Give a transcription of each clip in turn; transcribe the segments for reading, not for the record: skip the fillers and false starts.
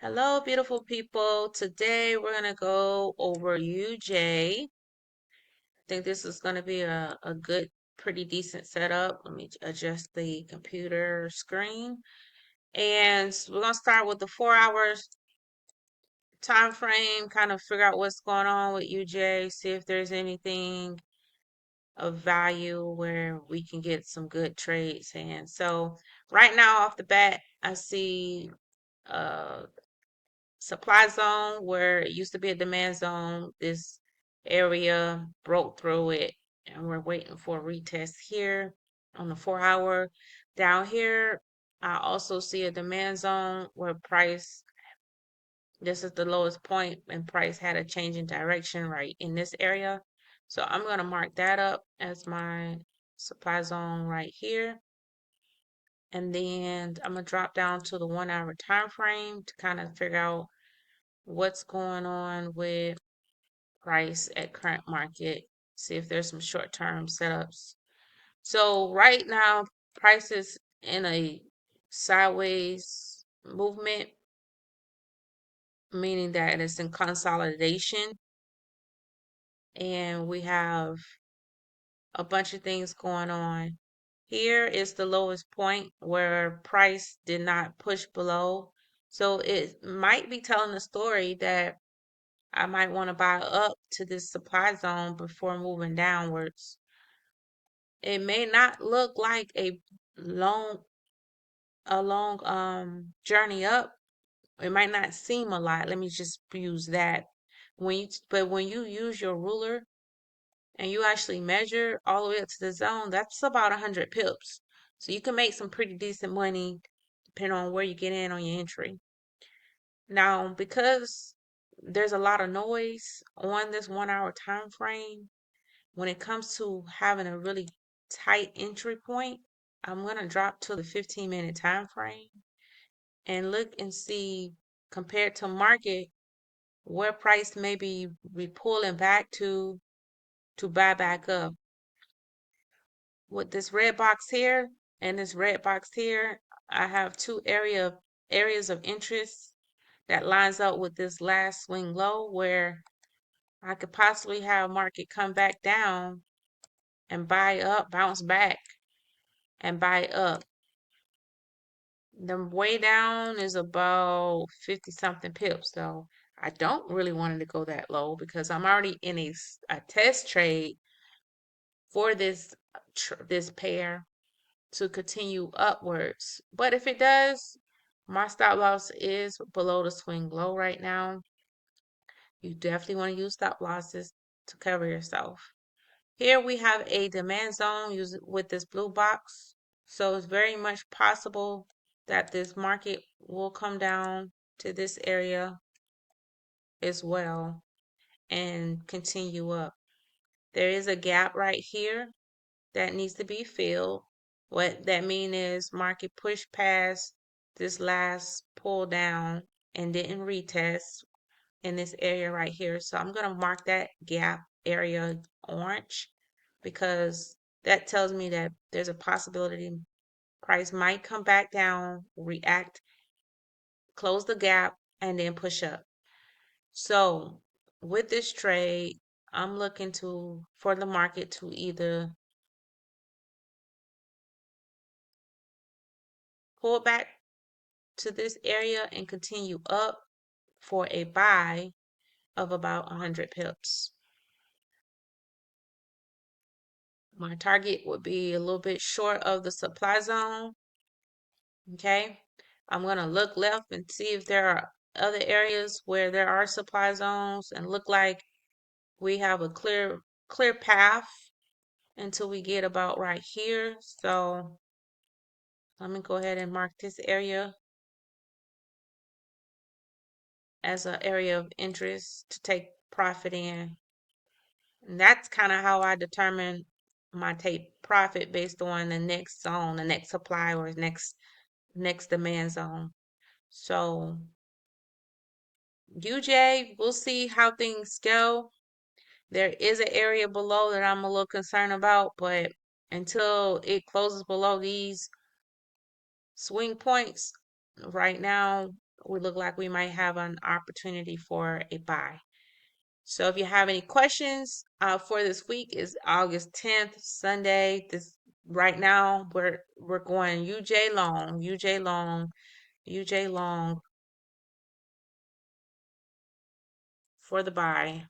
Hello, beautiful people. Today we're going to go over UJ. I think this is going to be a good, pretty decent setup. Let me adjust the computer screen. And we're going to start with the 4 hours time frame, kind of figure out what's going on with UJ, see if there's anything of value where we can get some good trades in. So right now off the bat, I see uh supply zone where it used to be a demand zone. This area broke through it, and we're waiting for a retest here on the 4 hour. Down here, I also see a demand zone where price, this is the lowest point, and price had a change in direction right in this area. So I'm going to mark that up as my supply zone right here. And then I'm going to drop down to the 1 hour time frame to kind of figure out what's going on with price at current market, see if there's some short-term setups. So right now, price is in a sideways movement, meaning that it's in consolidation, and we have a bunch of things going on. Here is the lowest point where price did not push below. So it might be telling a story that I might want to buy up to this supply zone before moving downwards. It may not look like long a long journey up. It might not seem a lot. Let me just use that. When you use your ruler and you actually measure all the way up to the zone, that's about 100 pips. So you can make some pretty decent money depending on where you get in on your entry. Now, because there's a lot of noise on this 1 hour time frame, when it comes to having a really tight entry point, I'm going to drop to the 15-minute time frame and look and see, compared to market, where price may be pulling back to buy back up. With this red box here and this red box here, I have two areas of interest that lines up with this last swing low where I could possibly have market come back down and buy up, bounce back and buy up. The way down is about 50 something pips, though. I don't really want it to go that low because I'm already in a test trade for this pair to continue upwards. But if it does, my stop loss is below the swing low right now. You definitely want to use stop losses to cover yourself. Here we have a demand zone with this blue box. So it's very much possible that this market will come down to this area as well and continue up. There is a gap right here that needs to be filled. What that means is market pushed past this last pull down and didn't retest in this area right here. So I'm going to mark that gap area orange because that tells me that there's a possibility price might come back down, react, close the gap, and then push up. So with this trade, I'm looking for the market to either pull back to this area and continue up for a buy of about 100 pips. My target would be a little bit short of the supply zone. Okay. I'm going to look left and see if there are other areas where there are supply zones and look like we have a clear path until we get about right here. So let me go ahead and mark this area as an area of interest to take profit in. And that's kind of how I determine my take profit based on the next zone, the next supply or next demand zone. So UJ, we'll see how things go. There is an area below that I'm a little concerned about, but until it closes below these swing points, right now we look like we might have an opportunity for a buy. So if you have any questions for this week is August 10th, Sunday. This right now we're going UJ long, UJ long, UJ long for the buy.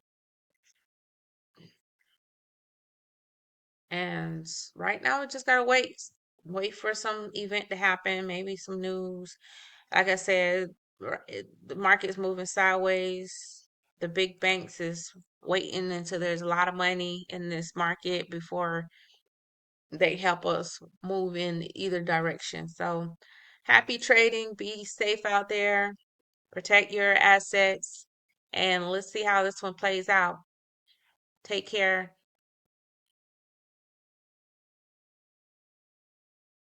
And right now we just gotta wait for some event to happen, maybe some news. Like I said, the market's moving sideways. The big banks is waiting until there's a lot of money in this market before they help us move in either direction. So happy trading. Be safe out there. Protect your assets. And let's see how this one plays out. Take care.